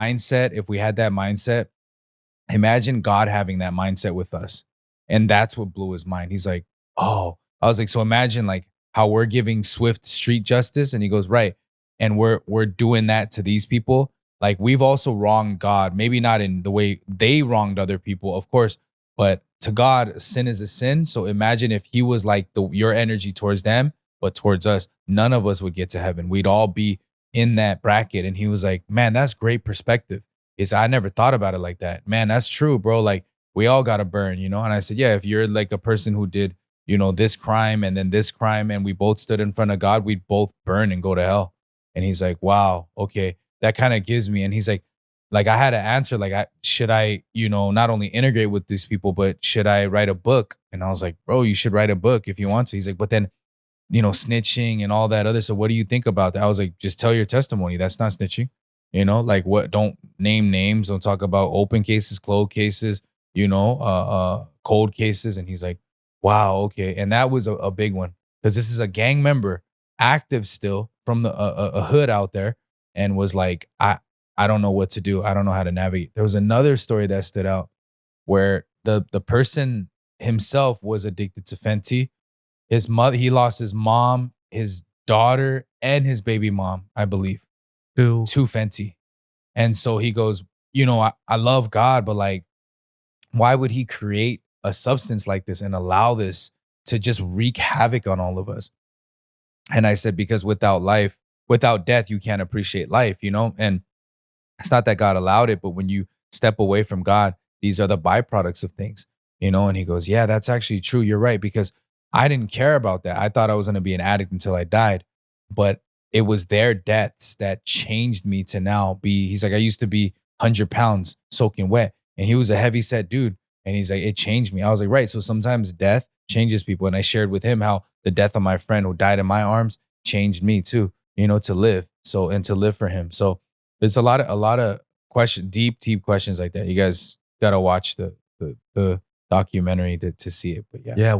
mindset, if we had that mindset, imagine God having that mindset with us. And that's what blew his mind. He's like, oh, I was like, so imagine like how we're giving swift street justice. And he goes, right. And we're doing that to these people. Like we've also wronged God, maybe not in the way they wronged other people, of course, but to God, sin is a sin. So imagine if he was like your energy towards them, but towards us, none of us would get to heaven. We'd all be in that bracket. And he was like, man, that's great perspective. Is I never thought about it like that. Man, that's true, bro. Like we all gotta burn, you know? And I said, yeah, if you're like a person who did, this crime and then this crime and we both stood in front of God, we'd both burn and go to hell. And he's like, wow, okay. That kind of gives me. And he's like I had to answer, like, should I, not only integrate with these people, but should I write a book? And I was like, bro, you should write a book if you want to. He's like, but then, snitching and all that other. So what do you think about that? I was like, just tell your testimony. That's not snitching. Like what, don't name names, don't talk about open cases, closed cases, cold cases. And he's like, wow, okay. And that was a big one because this is a gang member, active still from the a hood out there, and was like, I don't know what to do. I don't know how to navigate. There was another story that stood out where the person himself was addicted to Fenty. His mother, he lost his mom, his daughter, and his baby mom, I believe, to Fenty. And so he goes, I love God, but like, why would he create a substance like this and allow this to just wreak havoc on all of us? And I said, because without death, you can't appreciate life, And it's not that God allowed it, but when you step away from God, these are the byproducts of things, And he goes, yeah, that's actually true. You're right, because I didn't care about that. I thought I was going to be an addict until I died, but it was their deaths that changed me to now be. He's like, I used to be 100 pounds soaking wet, and he was a heavy set dude. And he's like, it changed me. I was like, right. So sometimes death changes people. And I shared with him how the death of my friend who died in my arms changed me too, to live. So, and to live for him. So there's a lot of deep questions like that. You guys gotta watch the documentary to see it. But yeah. Yeah.